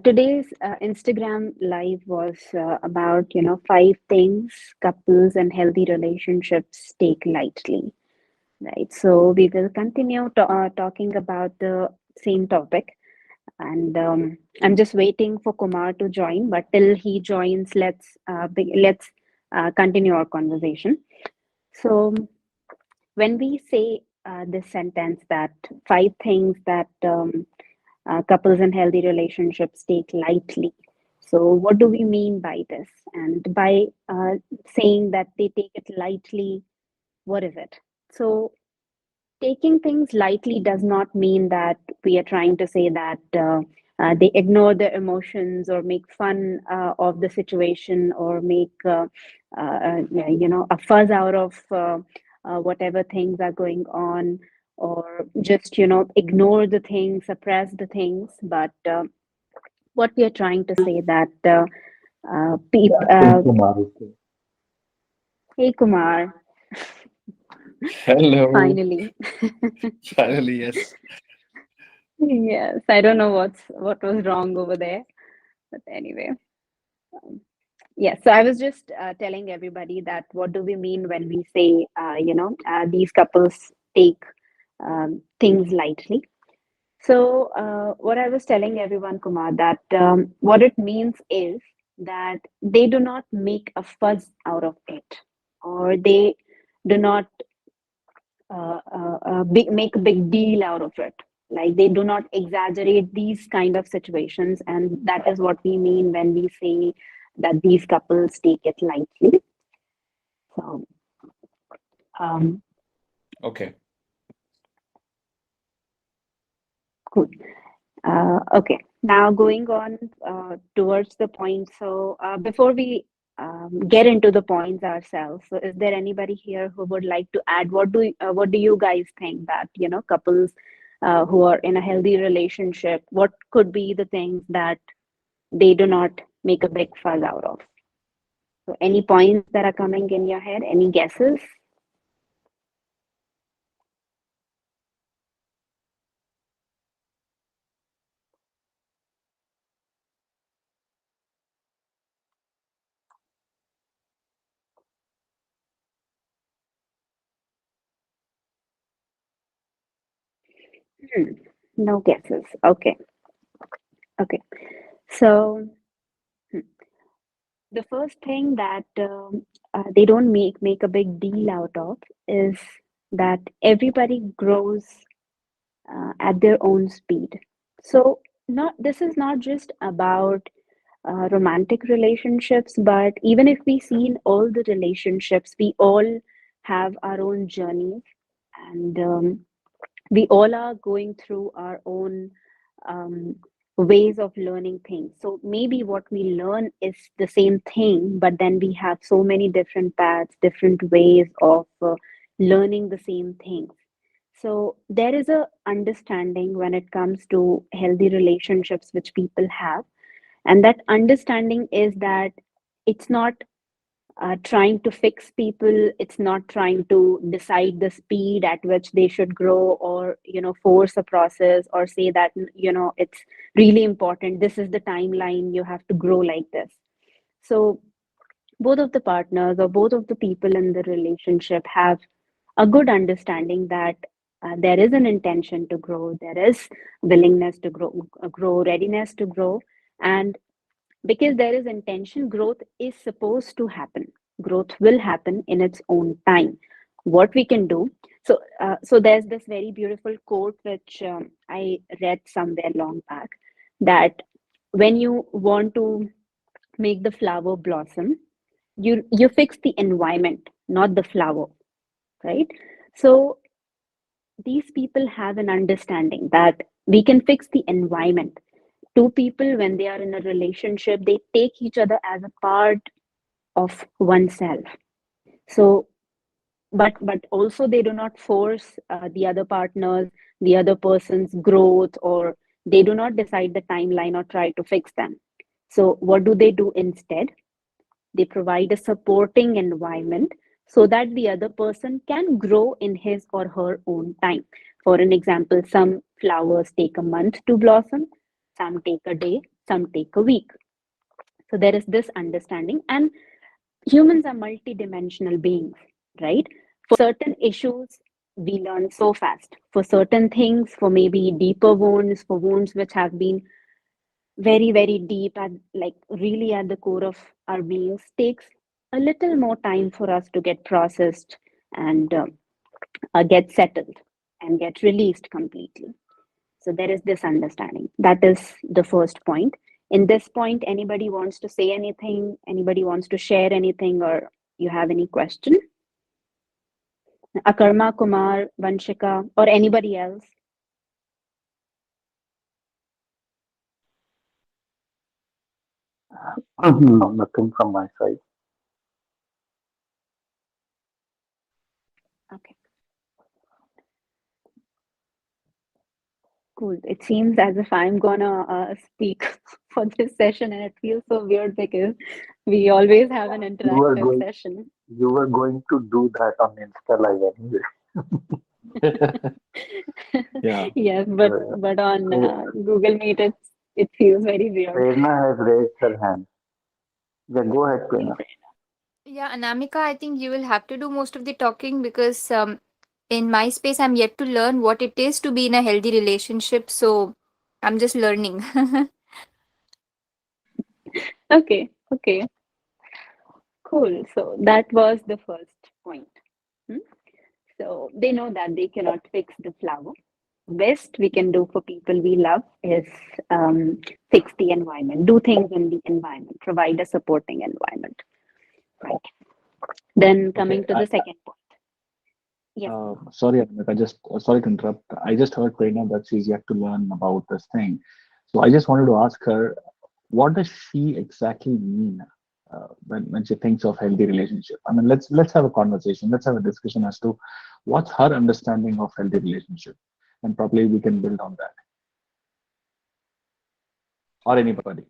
Today's Instagram live was about, 5 things couples and healthy relationships take lightly, right? So we will continue talking about the same topic, and I'm just waiting for Kumar to join. But till he joins, let's continue our conversation. So when we say this sentence that 5 things that couples and healthy relationships take lightly. So, what do we mean by this? And by saying that they take it lightly, what is it? So, taking things lightly does not mean that we are trying to say that they ignore their emotions or make fun of the situation or make a fuzz out of whatever things are going on, or just ignore the things, suppress the things. But what we are trying to say that Yeah, Kumar. Okay. hey Kumar, Hello. finally. Finally, yes. Yes, I don't know what was wrong over there, but anyway. Um, yeah, so I was just telling everybody that what do we mean when we say, these couples take things lightly. So, what I was telling everyone, Kumar, that what it means is that they do not make a fuzz out of it, or they do not make a big deal out of it. Like they do not exaggerate these kind of situations, and that is what we mean when we say that these couples take it lightly. So, um, Okay. cool. Okay, now going on towards the point. So, before we get into the points ourselves, so is there anybody here who would like to add? What do you guys think that couples who are in a healthy relationship, what could be the things that they do not make a big fuss out of? So, any points that are coming in your head? Any guesses? Hmm. No guesses. Okay. Okay. So. hmm, The first thing that they don't make a big deal out of is that everybody grows at their own speed. So not this is not just about romantic relationships, but even if we see in all the relationships, we all have our own journeys, and we all are going through our own um, ways of learning things. So maybe what we learn is the same thing, but then we have so many different paths, different ways of learning the same things. So there is a understanding when it comes to healthy relationships which people have, and that understanding is that it's not trying to fix people, it's not trying to decide the speed at which they should grow, or force a process, or say that it's really important, this is the timeline, you have to grow like this. So both of the partners or both of the people in the relationship have a good understanding that there is an intention to grow, there is willingness to grow, readiness to grow. And because there is intention, growth is supposed to happen, growth will happen in its own time. What we can do, so there's this very beautiful quote which I read somewhere long back, that when you want to make the flower blossom, you fix the environment, not the flower, right? So these people have an understanding that we can fix the environment. Two people, when they are in a relationship, they take each other as a part of oneself. So but also they do not force the other person's growth, or they do not decide the timeline or try to fix them. So what do they do instead? They provide a supporting environment so that the other person can grow in his or her own time. For an example, some flowers take a month to blossom, some take a day, some take a week. So there is this understanding, and humans are multidimensional beings, right? For certain issues, we learn so fast. For certain things, for maybe deeper wounds, for wounds which have been very, very deep, at like really at the core of our beings, takes a little more time for us to get processed and get settled and get released completely. So there is this understanding. That is the first point. In this point, anybody wants to say anything? Anybody wants to share anything, or you have any question? Akarma, Kumar, Vanshika, or anybody else? No, nothing from my side. Okay, cool. It seems as if I'm gonna speak for this session, and it feels so weird because we always have an You were interactive going, session. you were going to do that on Insta Live anyway. Yeah. Yes, Uh, but on Pre- Google Meet, it feels very weird. Prerna has raised her hand. Yeah, go ahead, Yes. Prerna. Yeah, Anamika, I think you will have to do most of the talking because in my space, I'm yet to learn what it is to be in a healthy relationship. So I'm just learning. Okay, okay, cool. So that was the first point. Hmm? So they know that they cannot fix the flower. Best we can do for people we love is fix the environment, do things in the environment, provide a supporting environment. Right. Then Okay. coming to the second point. Yes. Sorry, Amrit, I just sorry to interrupt. I just heard Prerna that she's yet to learn about this thing. So I just wanted to ask her, what does she exactly mean when she thinks of healthy relationship? I mean, let's have a conversation. Let's have a discussion as to what's her understanding of healthy relationship, and probably we can build on that. Or anybody.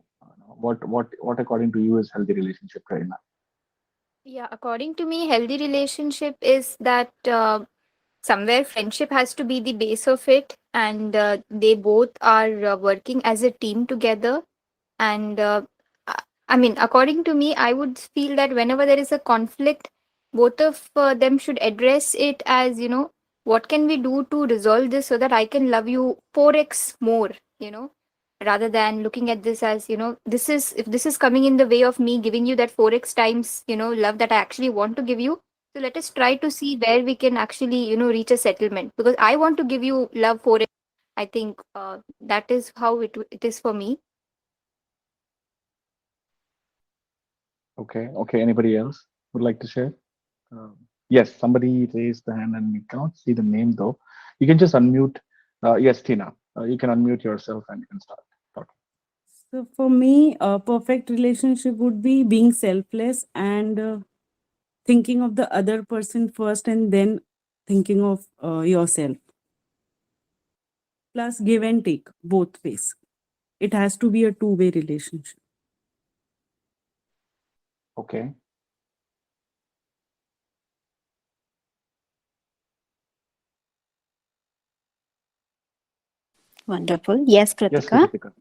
What according to you is healthy relationship, Prerna? Yeah, according to me, healthy relationship is that somewhere friendship has to be the base of it, and they both are working as a team together. And I I mean, according to me, I would feel that whenever there is a conflict, both of them should address it as, what can we do to resolve this so that I can love you 4x more, you know, rather than looking at this as, this is, if this is coming in the way of me giving you that 4x times, love that I actually want to give you. So let us try to see where we can actually, reach a settlement, because I want to give you love 4x. I think that is how it is for me. Okay. Okay. Anybody else would like to share? Um, yes, somebody raised the hand and we cannot see the name though. You can just unmute. Yes, Tina, you can unmute yourself and you can start talking. So for me, a perfect relationship would be being selfless and thinking of the other person first and then thinking of yourself. Plus give and take both ways. It has to be a two-way relationship. Okay. Wonderful. Yes, Yes, Kritika. Kritika.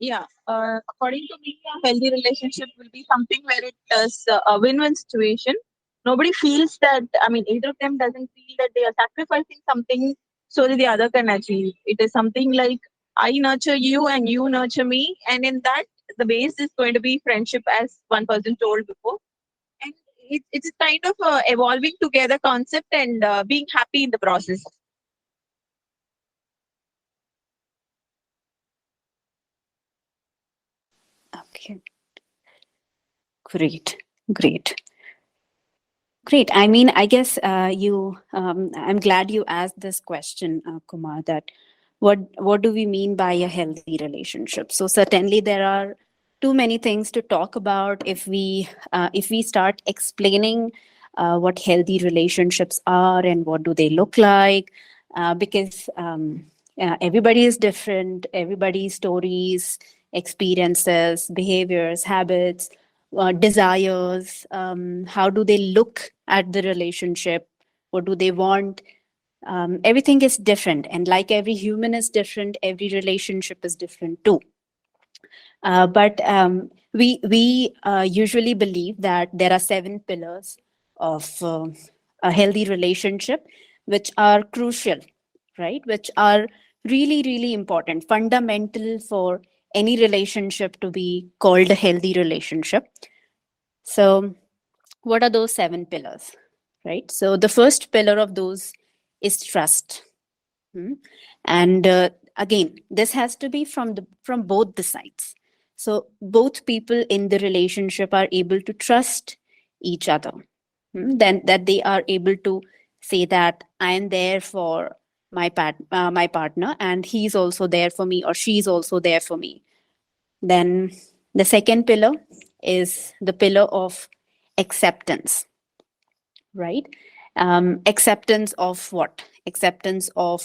Yeah, according to me, a healthy relationship will be something where it is a win-win situation. Nobody feels that, I mean, either of them doesn't feel that they are sacrificing something so that the other can achieve. It is something like I nurture you and you nurture me, and in that, the base is going to be friendship, as one person told before. And it's kind of evolving together concept and being happy in the process. Okay. Great. Great. Great. I mean, I guess I'm glad you asked this question, Kumar, that what do we mean by a healthy relationship? So certainly there are too many things to talk about if we start explaining what healthy relationships are and what do they look like, because everybody is different, everybody's stories, experiences, behaviors, habits, desires, how do they look at the relationship, what do they want, everything is different. And like every human is different, every relationship is different too. But we usually believe that there are 7 pillars of a healthy relationship, which are crucial, right? Which are really, really important, fundamental for any relationship to be called a healthy relationship. So, what are those 7 pillars, right? So, the first pillar of those is trust. And again, this has to be from both the sides. So both people in the relationship are able to trust each other. Then that they are able to say that I am there for my partner, and he's also there for me, or she's also there for me. Then the second pillar is the pillar of acceptance, right? Acceptance of what? Acceptance of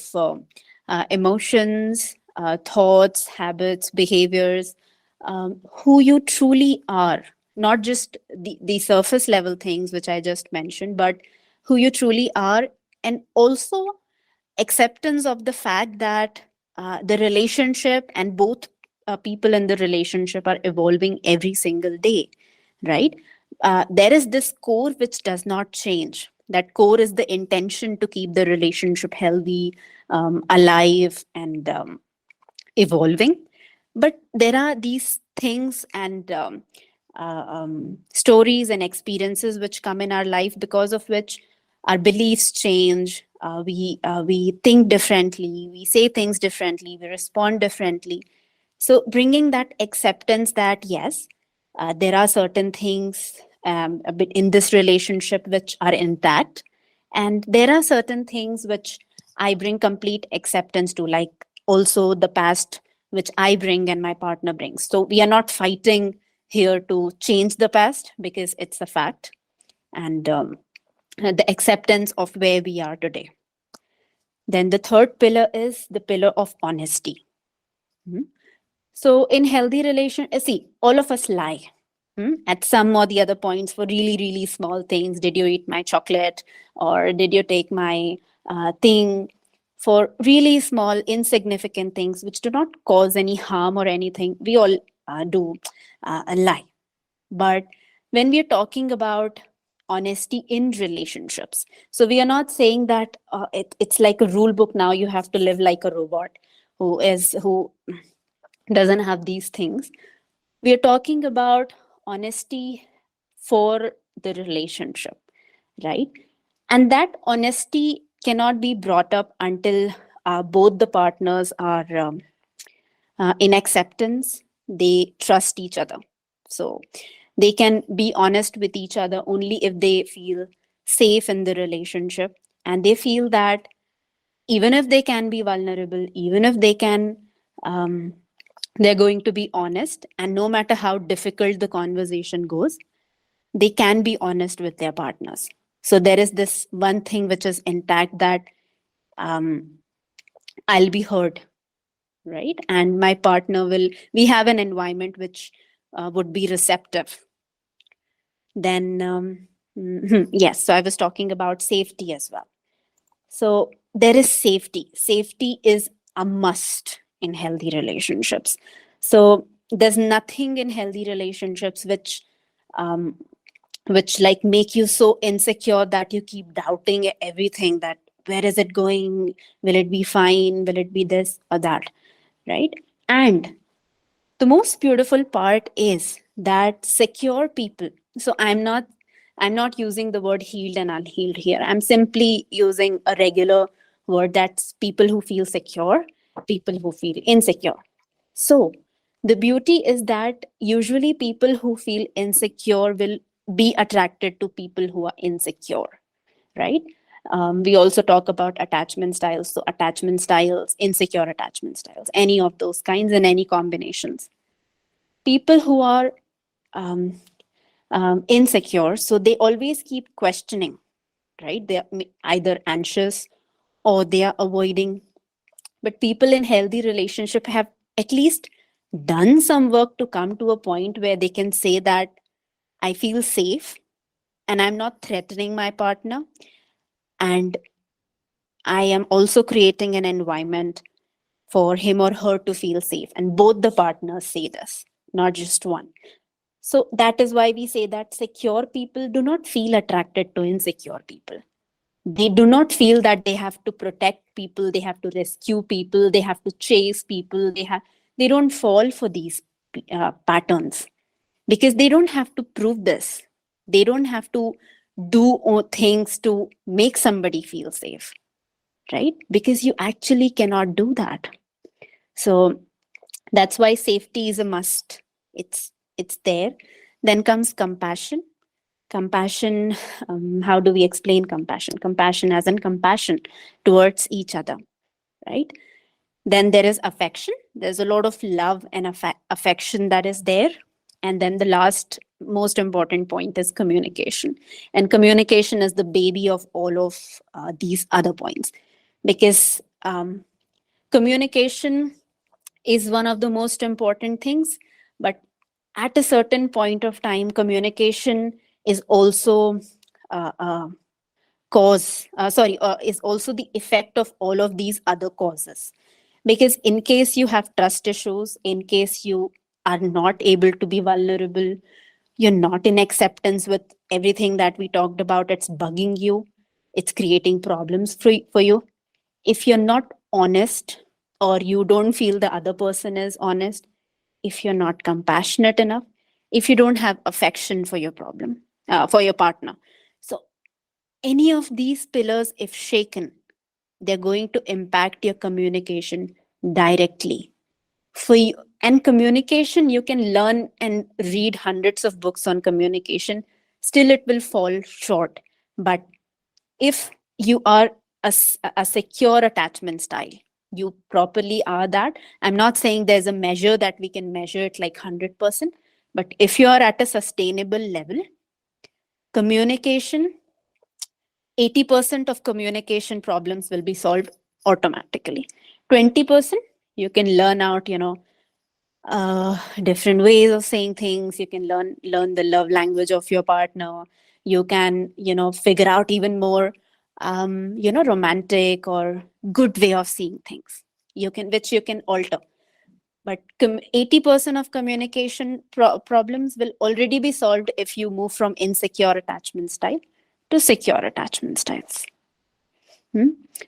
emotions, thoughts, habits, behaviors, who you truly are, not just the surface level things which I just mentioned, but who you truly are, and also acceptance of the fact that the relationship and both people in the relationship are evolving every single day, right? There is this core which does not change. That core is the intention to keep the relationship healthy, alive, and evolving. But there are these things and stories and experiences which come in our life, because of which our beliefs change. We think differently, we say things differently, we respond differently. So bringing that acceptance that yes, there are certain things a bit in this relationship which are intact, and there are certain things which I bring complete acceptance to, like also the past which I bring and my partner brings. So we are not fighting here to change the past, because it's a fact, and the acceptance of where we are today. Then the third pillar is the pillar of honesty. So in healthy relation, see, all of us lie at some or the other points for really, really small things. Did you eat my chocolate? Or did you take my thing? For really small, insignificant things which do not cause any harm or anything, we all do a lie. But when we are talking about honesty in relationships, so we are not saying that it's like a rule book. Now you have to live like a robot who doesn't have these things. We are talking about honesty for the relationship, right? And that honesty cannot be brought up until both the partners are in acceptance, they trust each other. So they can be honest with each other only if they feel safe in the relationship, and they feel that even if they can be vulnerable, even if they can they're going to be honest, and no matter how difficult the conversation goes, they can be honest with their partners. So there is this one thing which is intact, that I'll be heard, right? And my partner we have an environment which would be receptive. Then, yes, so I was talking about safety as well. So there is safety. Safety is a must in healthy relationships. So there's nothing in healthy relationships which like make you so insecure that you keep doubting everything, that where is it going? Will it be fine? Will it be this or that? Right? And the most beautiful part is that secure people. So I'm not using the word healed and unhealed here. I'm simply using a regular word, that's people who feel secure, people who feel insecure. So the beauty is that usually people who feel insecure will be attracted to people who are insecure, right? We also talk about attachment styles. So attachment styles, insecure attachment styles, any of those kinds and any combinations. People who are insecure, so they always keep questioning, right? They're either anxious or they are avoiding. But people in healthy relationship have at least done some work to come to a point where they can say that I feel safe and I'm not threatening my partner, and I am also creating an environment for him or her to feel safe. And both the partners say this, not just one. So that is why we say that secure people do not feel attracted to insecure people. They do not feel that they have to protect people, they have to rescue people, they have to chase people, they don't fall for these patterns, because they don't have to prove this. They don't have to do things to make somebody feel safe, right? Because you actually cannot do that. So that's why safety is a must. It's there. Then comes compassion. Compassion, how do we explain compassion? Compassion as in compassion towards each other, right? Then there is affection. There's a lot of love and affection that is there. And then the last most important point is communication. And communication is the baby of all of these other points, because communication is one of the most important things. But at a certain point of time, communication is also is also the effect of all of these other causes. Because in case you have trust issues, in case you are not able to be vulnerable, you're not in acceptance with everything that we talked about, it's bugging you, it's creating problems for you. If you're not honest, or you don't feel the other person is honest, if you're not compassionate enough, if you don't have affection for your for your partner, so any of these pillars, if shaken, they're going to impact your communication directly. For you, and communication, you can learn and read hundreds of books on communication, still it will fall short. But if you are a secure attachment style, you properly are that. I'm not saying there's a measure that we can measure it like 100%, but if you are at a sustainable level, communication, 80% of communication problems will be solved automatically. 20%, you can learn out, different ways of saying things. You can learn the love language of your partner. You can, figure out even more, romantic or good way of seeing things. Which you can alter. But 80% of communication problems will already be solved if you move from insecure attachment style to secure attachment styles.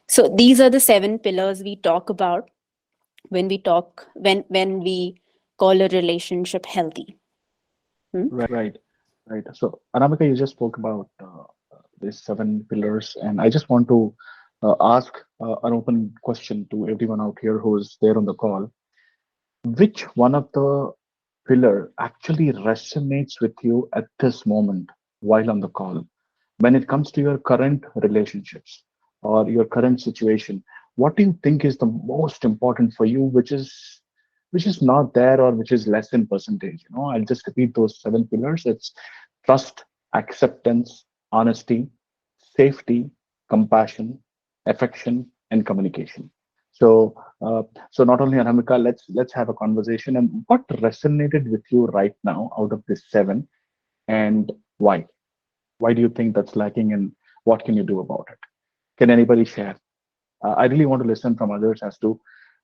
So these are the 7 pillars we talk about when we call a relationship healthy. Right. So, Anamika, you just spoke about these 7 pillars, and I just want to ask an open question to everyone out here who's there on the call. Which one of the pillar actually resonates with you at this moment while on the call? When it comes to your current relationships or your current situation, what do you think is the most important for you, which is not there, or which is less in percentage? I'll just repeat those 7 pillars. It's trust, acceptance, honesty, safety, compassion, affection, and communication. So, so not only Anamika, let's have a conversation. And what resonated with you right now out of this 7, and why? Why do you think that's lacking, and what can you do about it? Can anybody share? I really want to listen from others as to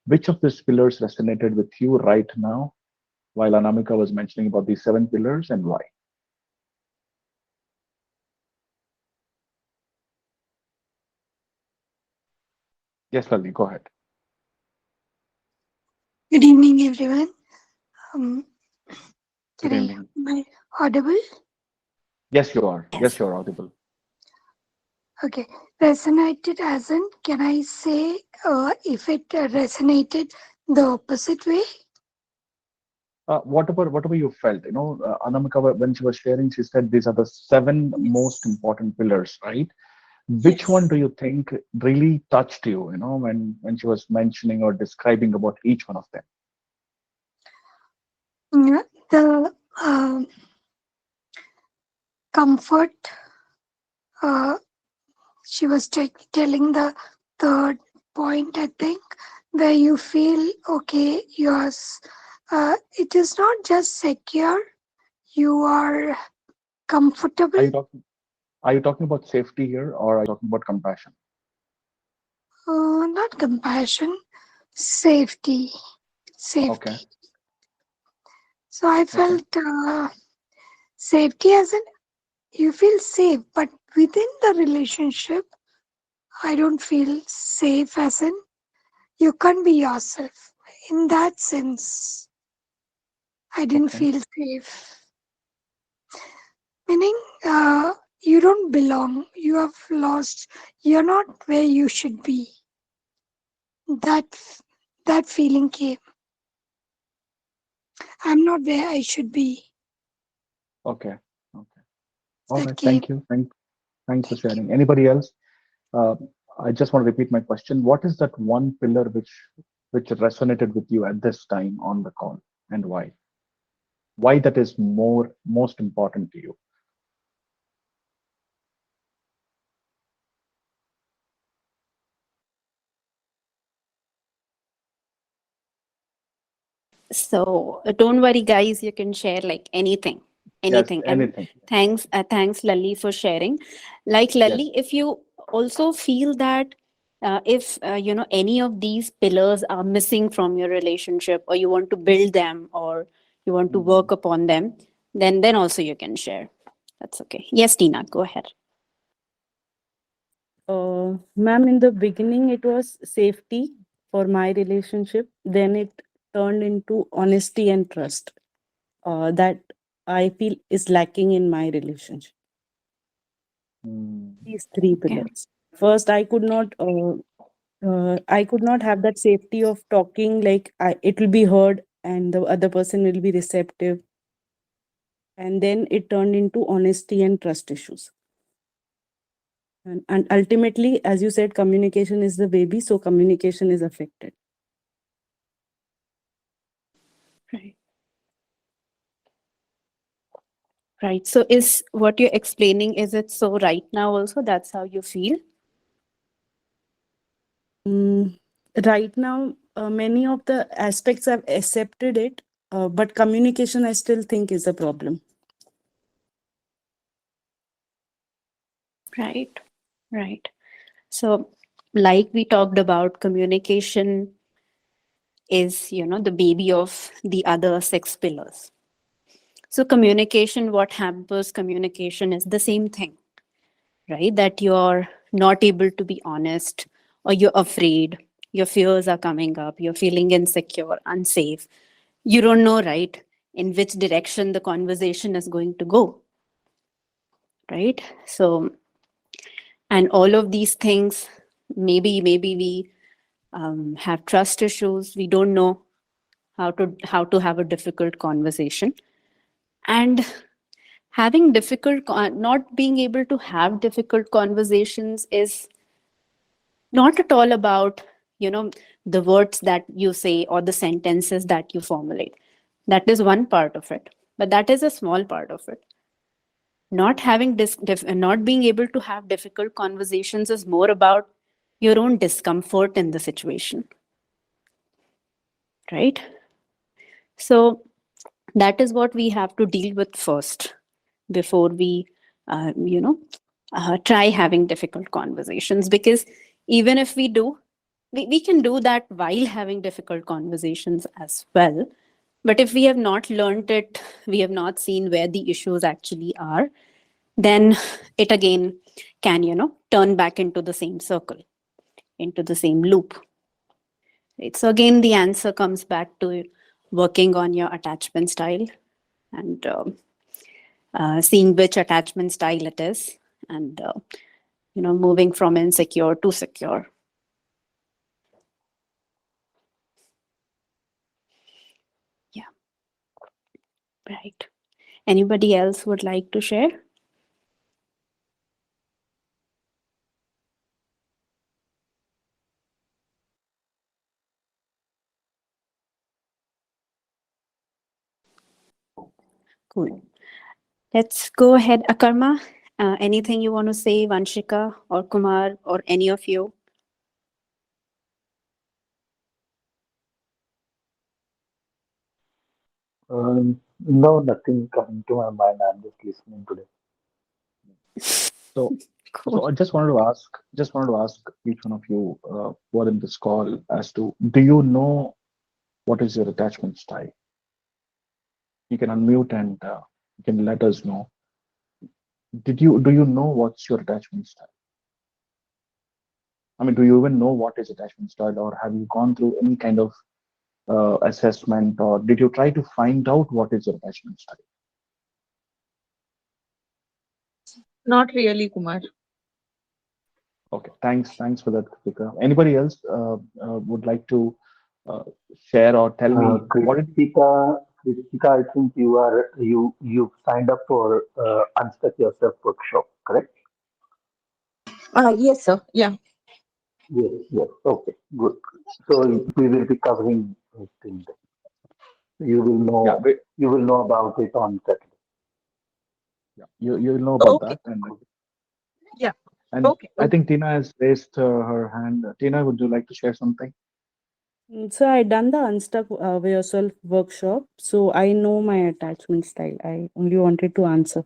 which of these pillars resonated with you right now, while Anamika was mentioning about these 7 pillars, and why. Yes, Lalni, go ahead. Good evening, everyone. Can Good evening. am I audible? Yes, you are. Yes. Yes, you're audible. Okay. Resonated as in, can I say if it resonated the opposite way? Whatever you felt, Anamika, when she was sharing, she said these are the 7 most important pillars, right? Which one do you think really touched you, when she was mentioning or describing about each one of them? The comfort, she was telling the third point, I think, where you feel, okay, it is not just secure, you are comfortable. Are you talking about safety here, or are you talking about compassion? Not compassion, safety. Safety. Okay. So I felt safety as in you feel safe, but within the relationship, I don't feel safe as in you can't be yourself. In that sense, I didn't Okay. feel safe. Meaning, you don't belong. You have lost. You're not where you should be. That that feeling came. I'm not where I should be. Okay. Okay. All That right. came. Thank you. Thanks for sharing. Anybody else? Uh, I just want to repeat my question. What is that one pillar which resonated with you at this time on the call, and why? Why that is most important to you? So don't worry, guys. You can share like anything, Yes, anything. And anything. thanks, Lali, for sharing. Like Lali, Yes. if you also feel that if any of these pillars are missing from your relationship, or you want to build them, or you want to Mm. work upon them, then also you can share. That's okay. Yes, Tina, go ahead. Ma'am, in the beginning, it was safety for my relationship. Then it turned into honesty and trust. That I feel is lacking in my relationship. Mm. These three Okay. pillars. First, I could not. I could not have that safety of talking. Like it will be heard, and the other person will be receptive. And then it turned into honesty and trust issues. And ultimately, as you said, communication is the baby, so communication is affected. Right. Right. So is what you're explaining, is it so right now also? That's how you feel? Right now, many of the aspects I've accepted it, but communication I still think is a problem. Right. Right. So like we talked about, communication is, the baby of the other six pillars. So communication, what hampers communication is the same thing, right? That you're not able to be honest, or you're afraid, your fears are coming up, you're feeling insecure, unsafe. You don't know, right, in which direction the conversation is going to go, right? So, and all of these things, maybe we have trust issues. We don't know how to have a difficult conversation, and having not being able to have difficult conversations is not at all about the words that you say or the sentences that you formulate. That is one part of it, but that is a small part of it. Not being able to have difficult conversations is more about your own discomfort in the situation, right? So that is what we have to deal with first before we try having difficult conversations. Because even if we can do that while having difficult conversations as well. But if we have not learned it, we have not seen where the issues actually are, then it again can turn back into the same circle, into the same loop, right? So again, the answer comes back to working on your attachment style, and seeing which attachment style it is, and moving from insecure to secure. Yeah. Right. Anybody else would like to share? Cool. Let's go ahead. Akarma, anything you want to say, Vanshika or Kumar or any of you? No, nothing coming to my mind. I'm just listening today. So So I just wanted to ask each one of you who are in this call as to, do you know what is your attachment style? You can unmute and you can let us know. Do you know what's your attachment style? I mean, do you even know what is attachment style, or have you gone through any kind of assessment, or did you try to find out what is your attachment style? Not really, Kumar. Okay, thanks for that, Kritika. Anybody else would like to uh, share or tell me what it? Kritika, I think you signed up for Unstuck Yourself workshop, correct? Yes, sir. Yeah. Yes, yes. Okay, good. So we will be covering it in there. Yeah, You will know about it on Saturday. yeah, you'll know about Okay. that, and Yeah. and Okay. I think Tina has raised her hand. Tina, would you like to share something? So I done the Unstuck Yourself workshop. So I know my attachment style. I only wanted to answer.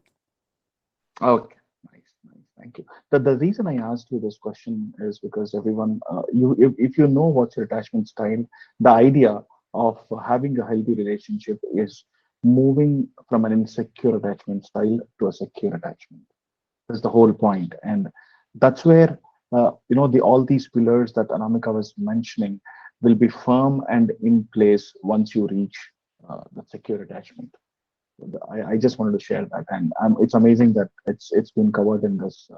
Okay, nice, thank you. The reason I asked you this question is because everyone, if you know what's your attachment style, the idea of having a healthy relationship is moving from an insecure attachment style to a secure attachment. That's the whole point, and that's where all these pillars that Anamika was mentioning will be firm and in place once you reach the secure attachment. I just wanted to share that, and it's amazing that it's been covered in this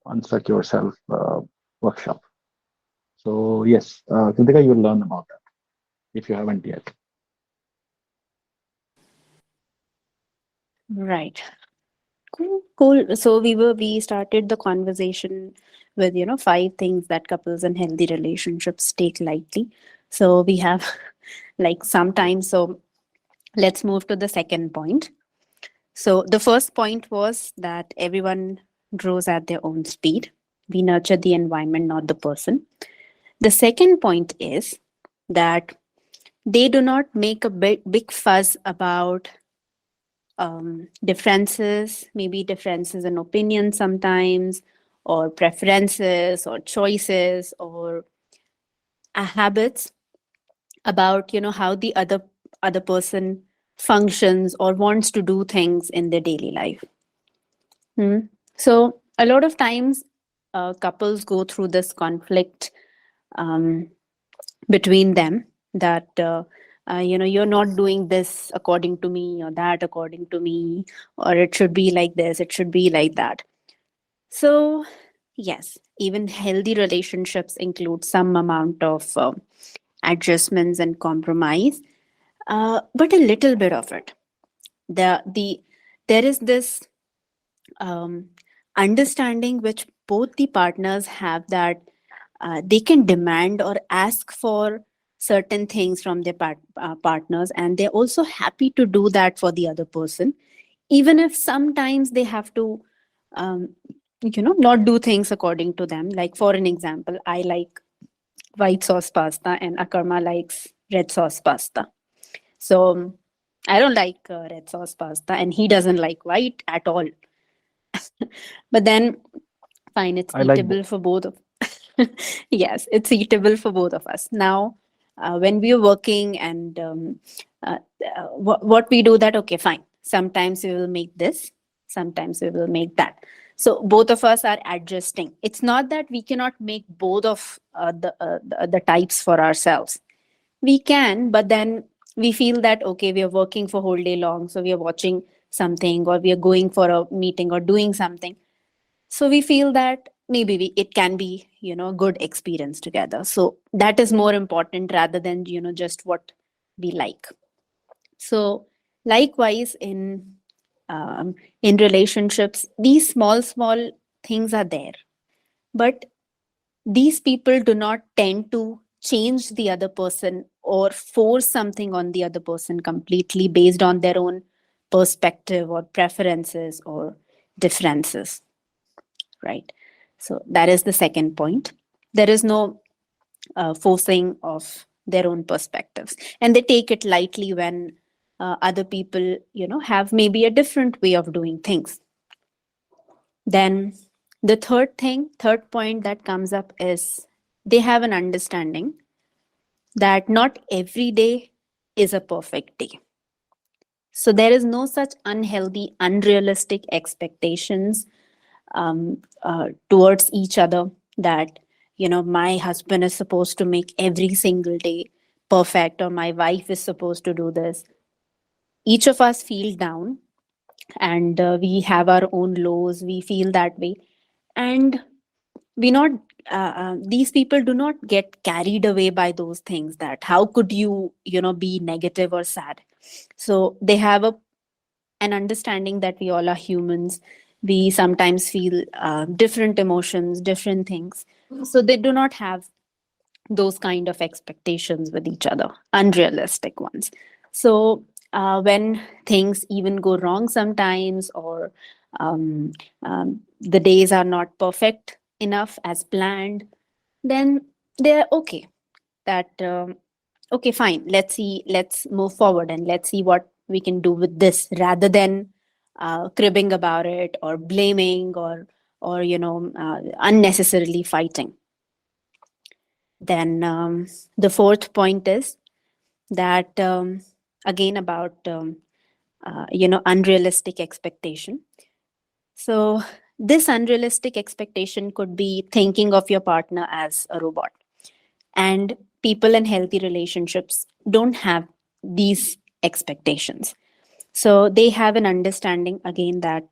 Unstuck Yourself workshop. So yes, Kritika, you'll learn about that if you haven't yet. Right. Cool. So we started the conversation with 5 things that couples in healthy relationships take lightly. So we have like sometimes. So let's move to the second point. So the first point was that everyone grows at their own speed. We nurture the environment, not the person. The second point is that they do not make a big fuss about differences, maybe differences in opinion sometimes, or preferences, or choices, or habits about how the other person functions or wants to do things in their daily life. So a lot of times couples go through this conflict um, between them that you're not doing this according to me, or that according to me, or it should be like this, it should be like that. So yes, even healthy relationships include some amount of adjustments and compromise, but a little bit of it. There is this understanding which both the partners have, that they can demand or ask for certain things from their partners, and they're also happy to do that for the other person, even if sometimes they have to not do things according to them. Like, for an example, I like white sauce pasta and Akarma likes red sauce pasta. So I don't like red sauce pasta, and he doesn't like white at all. But then, fine, it's I like eatable for both of yes, it's eatable for both of us. Now, when we are working and what we do, that okay, fine. Sometimes we will make this, sometimes we will make that. So both of us are adjusting. It's not that we cannot make both of the types for ourselves. We can, but then we feel that okay, we are working for whole day long, so we are watching something, or we are going for a meeting or doing something. So we feel that maybe it can be a good experience together. So that is more important rather than just what we like. So likewise, in relationships, these small things are there, but these people do not tend to change the other person or force something on the other person completely based on their own perspective or preferences or differences, right? So that is the second point. There is no forcing of their own perspectives, and they take it lightly when other people have maybe a different way of doing things. Then The third point that comes up is they have an understanding that not every day is a perfect day. So there is no such unhealthy, unrealistic expectations towards each other that, my husband is supposed to make every single day perfect, or my wife is supposed to do this. Each of us feel down, and we have our own lows. We feel that way. And we not these people do not get carried away by those things, that how could you be negative or sad. So they have an understanding that we all are humans. We sometimes feel different emotions, different things. So they do not have those kind of expectations with each other, unrealistic ones. So when things even go wrong sometimes, or the days are not perfect enough as planned, then they're okay. That okay, fine. Let's move forward and let's see what we can do with this, rather than cribbing about it, or blaming, or unnecessarily fighting. Then the fourth point is that again about unrealistic expectation. So this unrealistic expectation could be thinking of your partner as a robot. And people in healthy relationships don't have these expectations. So they have an understanding, again, that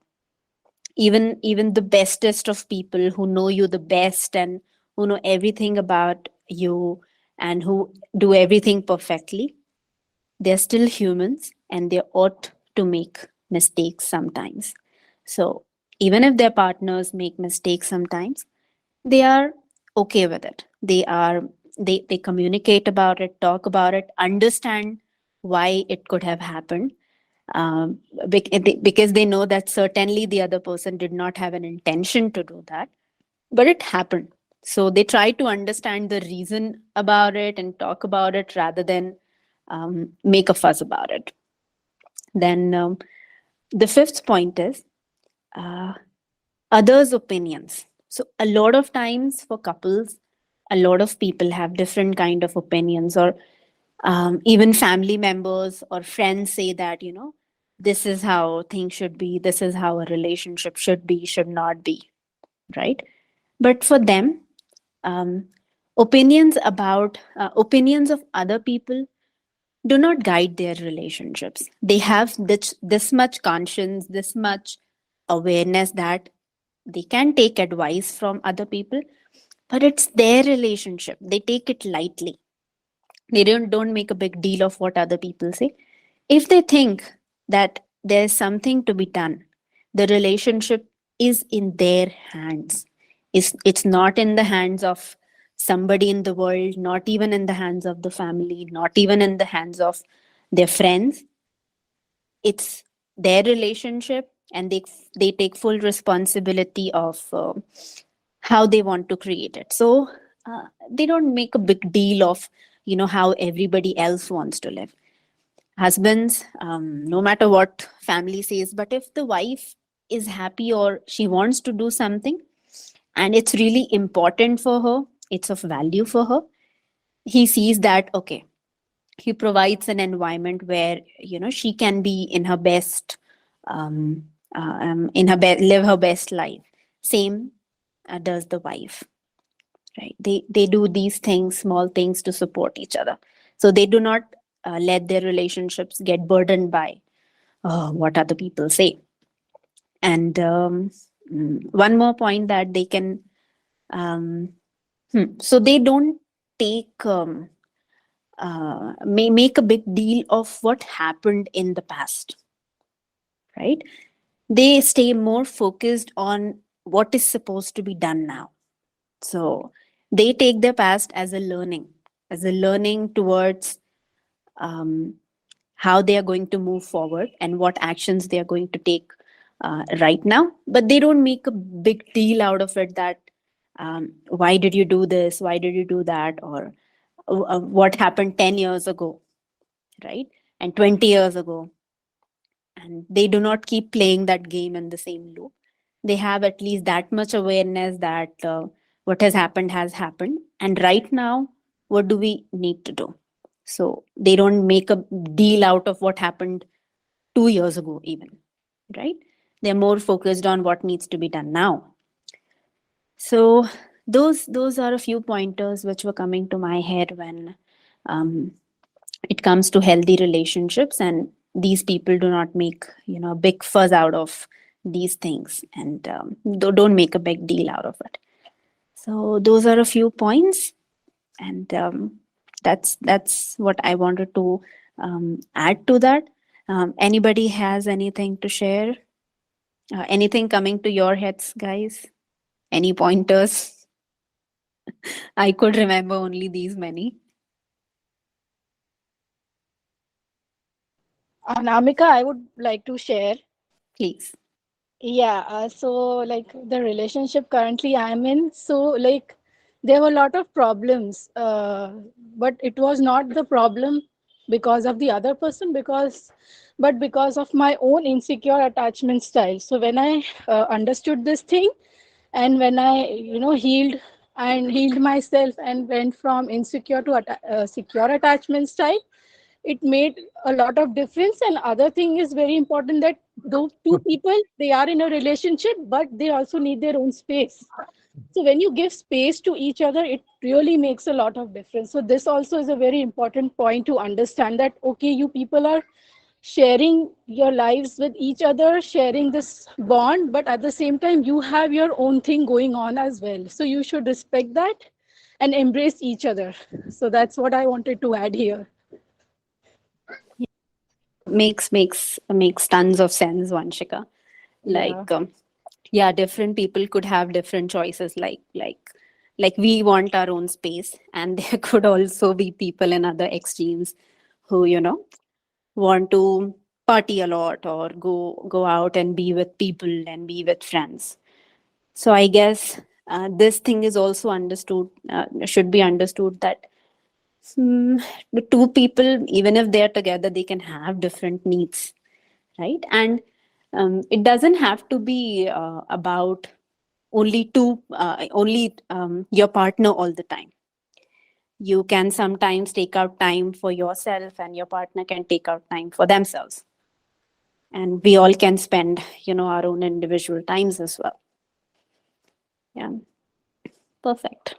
even the bestest of people who know you the best, and who know everything about you, and who do everything perfectly, they're still humans, and they ought to make mistakes sometimes. So even if their partners make mistakes sometimes, they are okay with it. They communicate about it, talk about it, understand why it could have happened, because they know that certainly the other person did not have an intention to do that, but it happened. So they try to understand the reason about it and talk about it, rather than make a fuss about it. Then the fifth point is uh, others' opinions. So a lot of times for couples, a lot of people have different kind of opinions, or even family members or friends say that, this is how things should be, this is how a relationship should be, should not be, right? But for them, um, opinions of other people do not guide their relationships. They have this much conscience, this much awareness, that they can take advice from other people, but it's their relationship. They take it lightly. They don't make a big deal of what other people say. If they think that there's something to be done, the relationship is in their hands. It's not in the hands of somebody in the world, not even in the hands of the family, not even in the hands of their friends. It's their relationship, and they take full responsibility of how they want to create it. So they don't make a big deal of how everybody else wants to live. Husbands, no matter what family says, but if the wife is happy, or she wants to do something, and it's really important for her, it's of value for her, he sees that, okay, he provides an environment where she can be in her best, live her best life. Same does the wife, right? They do these things, small things, to support each other. So they do not let their relationships get burdened by what other people say. And one more point that they can so they don't take make a big deal of what happened in the past, right? They stay more focused on what is supposed to be done now. So they take their past as a learning towards how they are going to move forward, and what actions they are going to take right now. But they don't make a big deal out of it, that why did you do this, why did you do that, or what happened 10 years ago, right? And 20 years ago. And they do not keep playing that game in the same loop. They have at least that much awareness that what has happened has happened. And right now, what do we need to do? So they don't make a deal out of what happened 2 years ago, even, right? They're more focused on what needs to be done now. So those are a few pointers which were coming to my head when it comes to healthy relationships, and these people do not make a big fuzz out of these things, and don't make a big deal out of it. So those are a few points, and that's what I wanted to add to that. Anybody has anything to share? Anything coming to your heads, guys? Any pointers? I could remember only these many. Anamika, I would like to share. Please. Yeah, so like the relationship currently I'm in, so like there were a lot of problems, but it was not the problem because of the other person, but because of my own insecure attachment style. So when I understood this thing, and when I healed myself and went from insecure to secure attachment style, it made a lot of difference. And other thing is very important, that those two people, they are in a relationship, but they also need their own space. So when you give space to each other, it really makes a lot of difference. So this also is a very important point to understand, that okay, you people are sharing your lives with each other, sharing this bond, but at the same time you have your own thing going on as well, so you should respect that and embrace each other. So that's what I wanted to add here. Makes tons of sense, Vanshika. Yeah. Like yeah, different people could have different choices, like we want our own space, and there could also be people in other extremes who want to party a lot, or go out and be with people and be with friends. So I guess this thing is also understood, should be understood, that the two people, even if they're together, they can have different needs, right? And it doesn't have to be about only your partner all the time. You can sometimes take out time for yourself, and your partner can take out time for themselves, and we all can spend our own individual times as well. Yeah, perfect.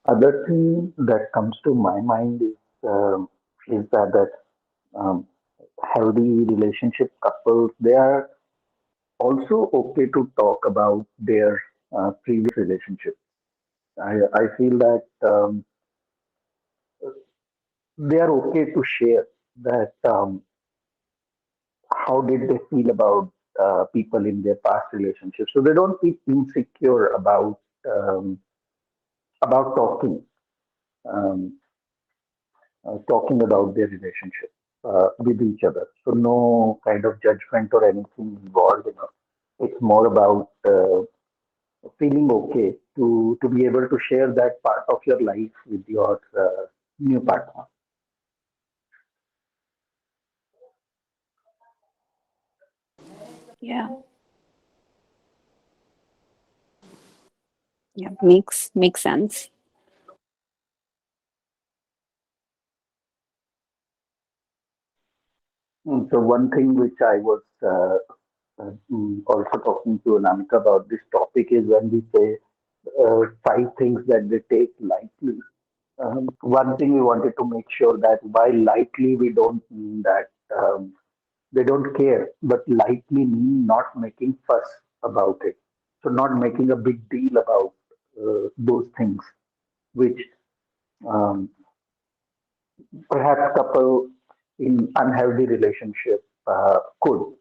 Other thing that comes to my mind is that um, healthy relationship couples, they are also okay to talk about their previous relationship. I feel that they are okay to share that how did they feel about people in their past relationships, so they don't feel insecure um, about um, talking about their relationship with each other. So no kind of judgment or anything involved. It's more about feeling okay to be able to share that part of your life with your new partner. Yeah, yeah, makes sense. So one thing which I was also talking to Anamika about this topic is when we say 5 things that they take lightly. One thing we wanted to make sure that by lightly we don't mean that they don't care, but lightly mean not making fuss about it. So not making a big deal about those things, which um, perhaps couple in unhealthy relationship could.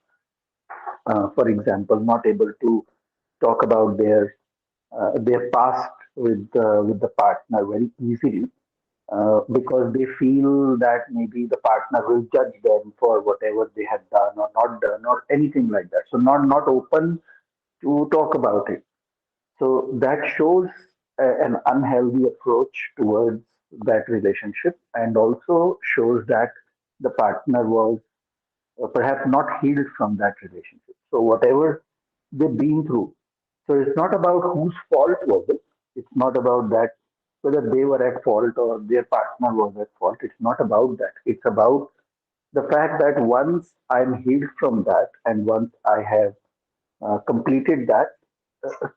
For example, not able to talk about their past with the partner very easily because they feel that maybe the partner will judge them for whatever they have done or not done or anything like that. So not open to talk about it. So that shows an unhealthy approach towards that relationship, and also shows that the partner was perhaps not healed from that relationship. So whatever they've been through, so it's not about whose fault was it. It's not about that whether they were at fault or their partner was at fault. It's not about that. It's about the fact that once I'm healed from that and once I have completed that,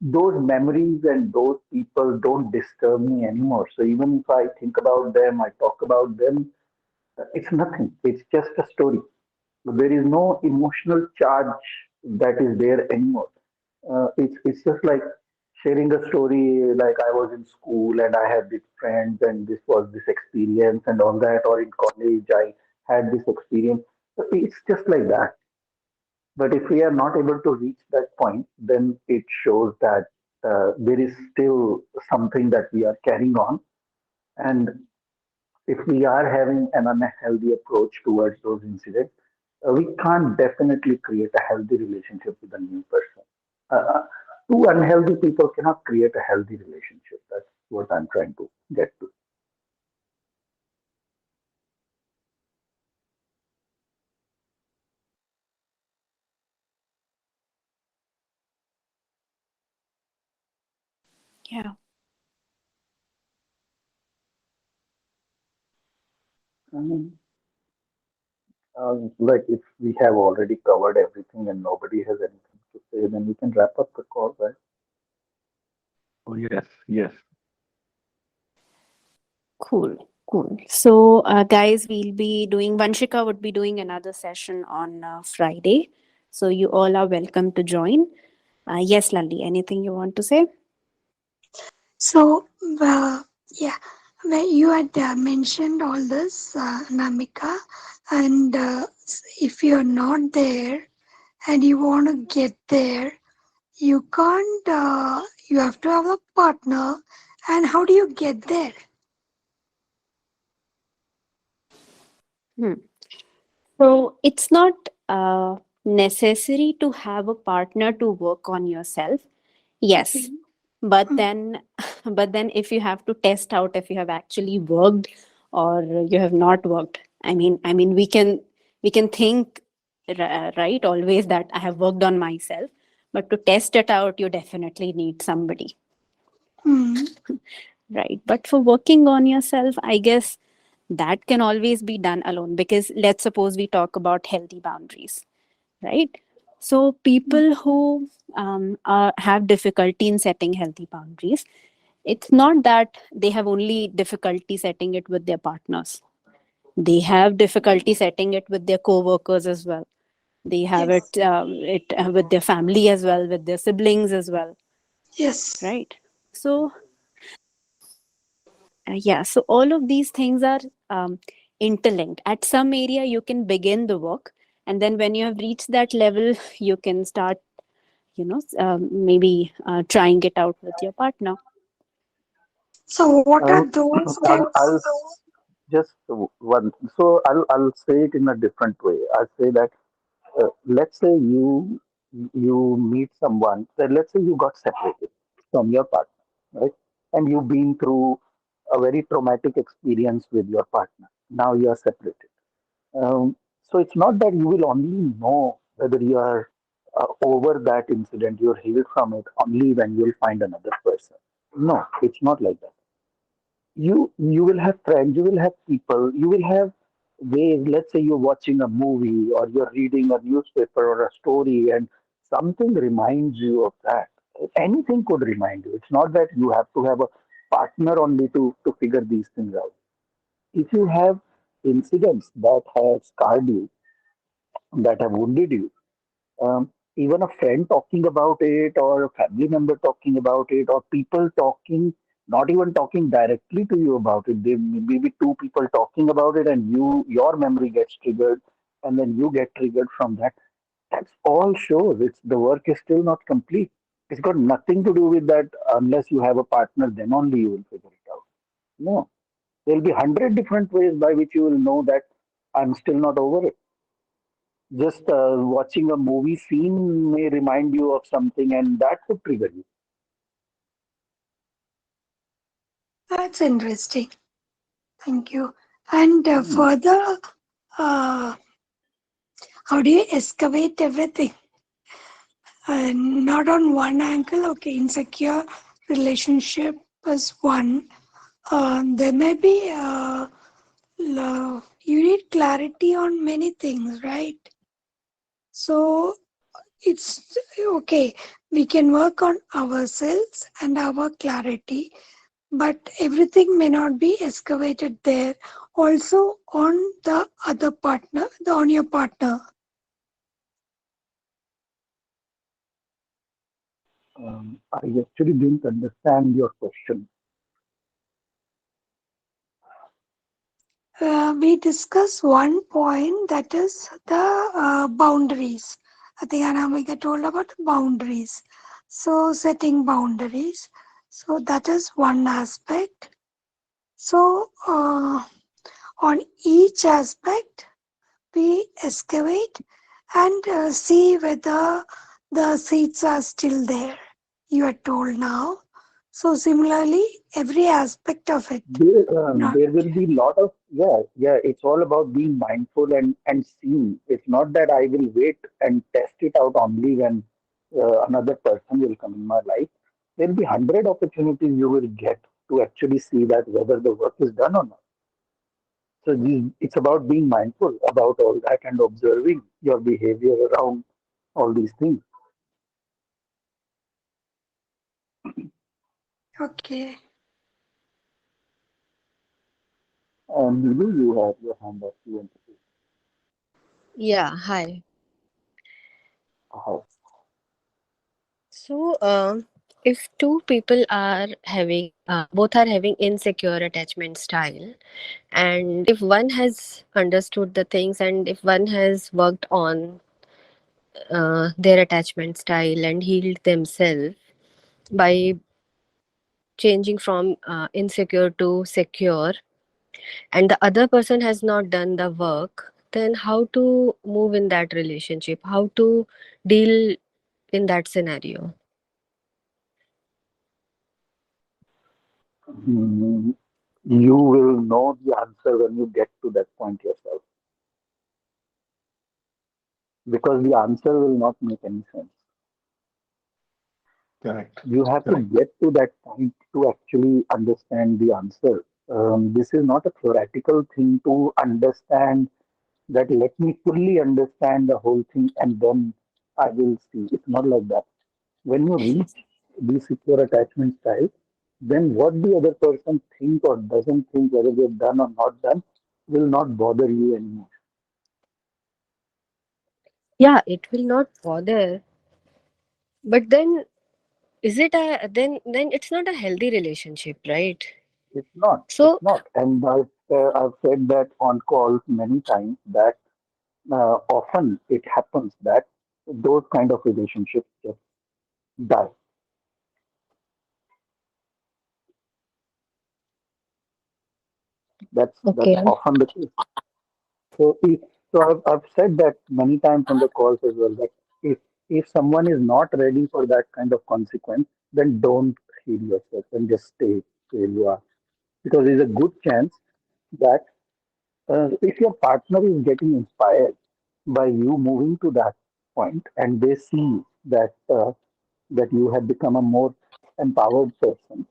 those memories and those people don't disturb me anymore. So even if I think about them, I talk about them, it's nothing. It's just a story. There is no emotional charge that is there anymore. It's just like sharing a story, like I was in school and I had these friends and this was this experience and all that, or in college I had this experience. So it's just like that. But if we are not able to reach that point, then it shows that there is still something that we are carrying on. And if we are having an unhealthy approach towards those incidents, we can't definitely create a healthy relationship with a new person. Two unhealthy people cannot create a healthy relationship. That's what I'm trying to get to. Yeah. Um, like if we have already covered everything and nobody has anything to say, then we can wrap up the call, right? Oh, yes, yes. Cool. Cool. So, guys, we'll be doing, Vanshika would be doing another session on Friday. So, you all are welcome to join. Yes, Lalli, anything you want to say? So, yeah, when you had mentioned all this, Namika, and if you're not there and you want to get there, you can't, you have to have a partner. And how do you get there? Hmm. So, it's not necessary to have a partner to work on yourself. Yes, but Mm. then but then if you have to test out if you have actually worked or you have not worked, I mean we can think right always that I have worked on myself, but to test it out you definitely need somebody, Mm. right? But for working on yourself, I guess that can always be done alone, because let's suppose we talk about healthy boundaries, right? So people who have difficulty in setting healthy boundaries, it's not that they have only difficulty setting it with their partners. They have difficulty setting it with their co-workers as well. They have Yes. it with their family as well, with their siblings as well, Yes. right? So yeah, so all of these things are interlinked. At some area you can begin the work, and then when you have reached that level you can start, maybe trying it out with your partner. So, what are Um, those I'll steps? just one. So I'll say it in a different way. I'll say that let's say you meet someone. Let's say you got separated from your partner, right? And you've been through a very traumatic experience with your partner. Now you are separated. So it's not that you will only know whether you are over that incident, you're healed from it only when you'll find another person. No, it's not like that. You will have friends, you will have people, you will have ways. Let's say you're watching a movie or you're reading a newspaper or a story and something reminds you of that. Anything could remind you. It's not that you have to have a partner only to figure these things out. If you have incidents that have scarred you, that have wounded you, even a friend talking about it or a family member talking about it or people talking, not even talking directly to you about it, they may be two people talking about it and your memory gets triggered and then you get triggered from that. That's all shows it's the work is still not complete. It's got nothing to do with that. Unless you have a partner, then only you will figure it out. No, there'll be 100 different ways by which you will know that I'm still not over it. Just watching a movie scene may remind you of something, and that could trigger you. That's interesting. Thank you. And Hmm. further, uh, how do you excavate everything? Not on one angle. Okay, insecure relationship is one. There may be you need clarity on many things, right? So it's okay. We can work on ourselves and our clarity, but everything may not be excavated there. Also on the other partner, on your partner. I actually didn't understand your question. We discuss one point, that is the boundaries. I think Anamika told about boundaries. So setting boundaries. So that is one aspect. So on each aspect, we excavate and see whether the seeds are still there. You are told now. So similarly, every aspect of it. Not There will be lot of, yeah. It's all about being mindful and seeing. It's not that I will wait and test it out only when another person will come in my life. There will be 100 opportunities you will get to actually see that whether the work is done or not. So it's about being mindful about all that and observing your behavior around all these things. okay. And you have your hand up. You want to say, Yeah, hi. how? So, if two people are having, both are having insecure attachment style, and if one has understood the things and if one has worked on their attachment style and healed themselves by changing from insecure to secure, and the other person has not done the work, then how to move in that relationship? How to deal in that scenario? Mm, you will know the answer when you get to that point yourself, because the answer will not make any sense. Correct. You have to Correct. get to that point to actually understand the answer. This is not a theoretical thing to understand that let me fully understand the whole thing and then I will see. It's not like that. When you reach the secure attachment style, then what the other person think or doesn't think, whether they've done or not done, will not bother you anymore. Yeah, it will not bother. But then is it a then it's not a healthy relationship, right? It's not. It's So not. And I've said that on calls many times that often it happens that those kind of relationships just die. That's okay. often the case. So if, I've said that many times on the calls as well that if if someone is not ready for that kind of consequence, then don't heal yourself and just stay where you are, because there's a good chance that if your partner is getting inspired by you moving to that point and they see that you have become a more empowered person,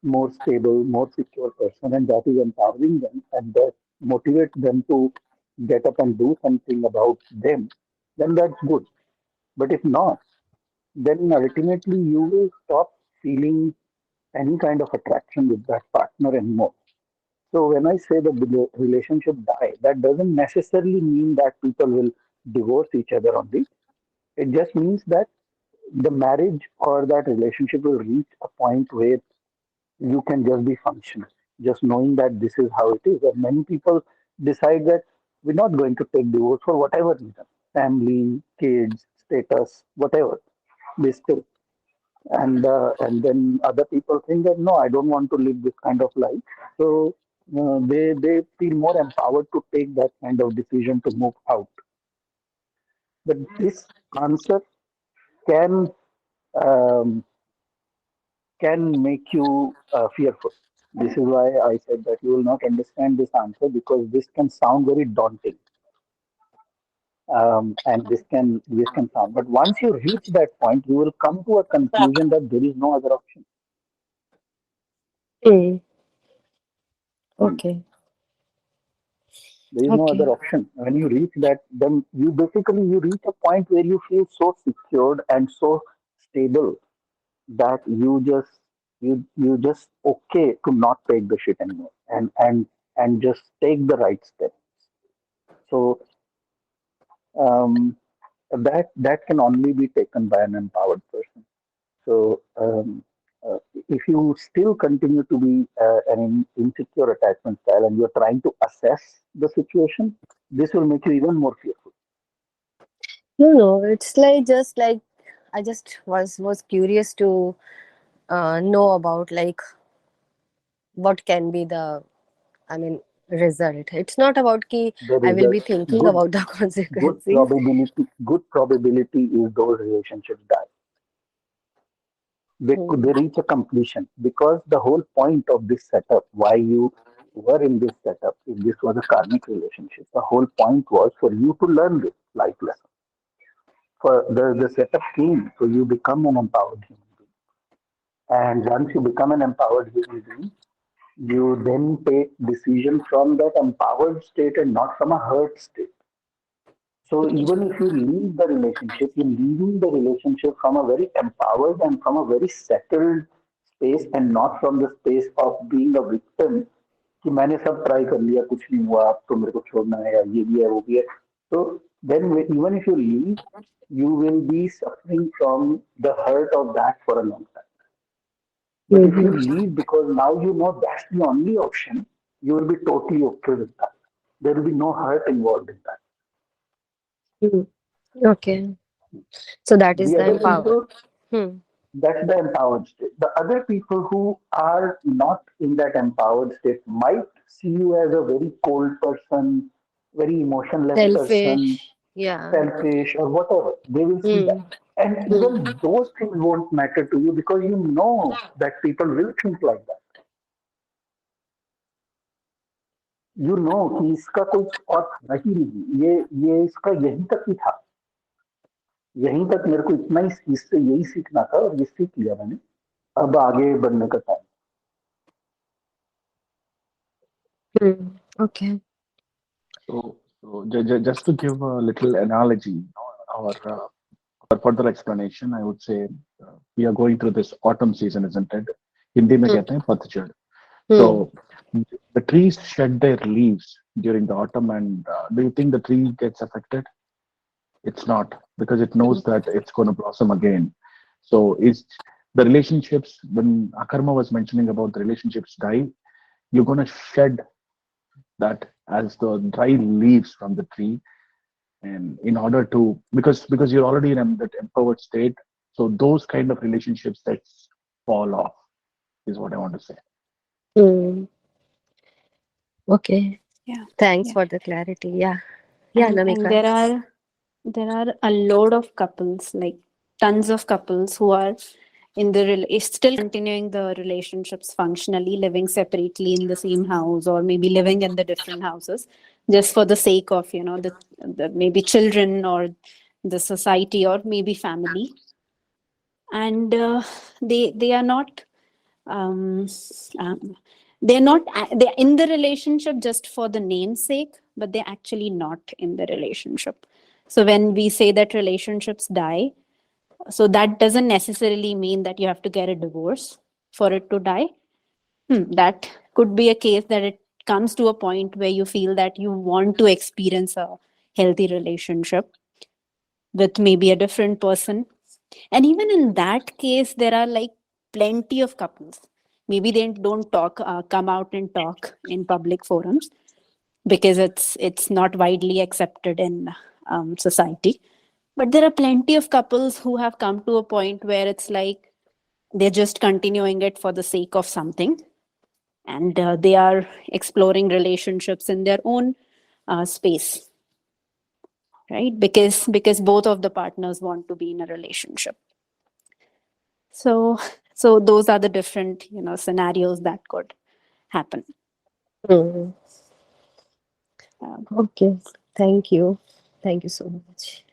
more stable, more secure person, and that is empowering them and that motivates them to get up and do something about them, then that's good. But if not, then ultimately you will stop feeling any kind of attraction with that partner anymore. So when I say that the relationship die, that doesn't necessarily mean that people will divorce each other only. It just means that the marriage or that relationship will reach a point where you can just be functional, just knowing that this is how it is. And many people decide that we're not going to take divorce for whatever reason, family, kids, status, whatever. They still. And then other people think that no, I don't want to live this kind of life. So they feel more empowered to take that kind of decision to move out. But this answer can um, can make you fearful. This is why I said that you will not understand this answer because this can sound very daunting. and this can sound. But once you reach that point, you will come to a conclusion that there is no other option. Hmm. Hmm. Okay. There is no Okay. other option. When you reach that, then you reach a point where you feel so secured and so stable that you just okay to not take the shit anymore, and just take the right step. So um, that can only be taken by an empowered person. So if you still continue to be an insecure attachment style and you're trying to assess the situation, this will make you even more fearful. No, it's like just like I just was curious to know about like what can be the, I mean, result. It's not about ki The I will result, be thinking good about the good consequences. probability is those relationships die. They Hmm. reach a completion, because the whole point of this setup, why you were in this setup, if this was a karmic relationship, the whole point was for you to learn this life lesson. For the setup came so you become an empowered human being. And once you become an empowered human being, you then take decision from that empowered state and not from a hurt state. So even if you leave the relationship, you're leaving the relationship from a very empowered and from a very settled space, and not from the space of being a victim कि मैंने सब try कर लिया, कुछ नहीं हुआ, अब तो मेरे को छोड़ना है, या ये भी है वो भी है. So then even if you leave, you will be suffering from the hurt of that for a long time. But if you Mhm. leave because now you know that's the only option, you will be totally okay with that. There will be no hurt involved in that. Hmm. Okay. So that is The the other empower. people, Hmm. that's the empowered state. The other people who are not in that empowered state might see you as a very cold person, very emotionless person, Selfish. Yeah. selfish, or whatever. They will see Hmm. that. And Hmm. even those things won't matter to you, because you know that people will think like that. You know कि इसका कोई और था ही नहीं, ये इसका यहीं तक ही था, यहीं तक मेरे को इतना ही इससे यही सीखना था और ये सीख लिया मैंने, अब आगे बढ़ने का time. Hmm. Okay. So just to give a little analogy, or further explanation, I would say we are going through this autumn season, isn't it? Hindi में Hmm. कहते हैं पतझड़. So Hmm. the trees shed their leaves during the autumn, and do you think the tree gets affected? It's not, because it knows that it's going to blossom again. So is the relationships, when Akarma was mentioning about the relationships die, you're going to shed that as the dry leaves from the tree, and in order to, because you're already in that empowered state, so those kind of relationships that fall off is what I want to say. Hmm. Okay. Yeah, Thanks yeah. for the clarity. Yeah. Yeah, And Namika. there are a load of couples, like tons of couples who are in the is still continuing the relationships functionally, living separately in the same house, or maybe living in the different houses, just for the sake of the maybe children, or the society, or maybe family. And they are not um, um, they're in the relationship just for the namesake, but they're actually not in the relationship. So when we say that relationships die, so that doesn't necessarily mean that you have to get a divorce for it to die. That could be a case that it comes to a point where you feel that you want to experience a healthy relationship with maybe a different person. And even in that case, there are like plenty of couples. Maybe they don't come out and talk in public forums because it's not widely accepted in society. But there are plenty of couples who have come to a point where it's like they're just continuing it for the sake of something, and they are exploring relationships in their own space, right? Because both of the partners want to be in a relationship. So those are the different scenarios that could happen. Hmm. Um, Okay. Thank you. Thank you so much.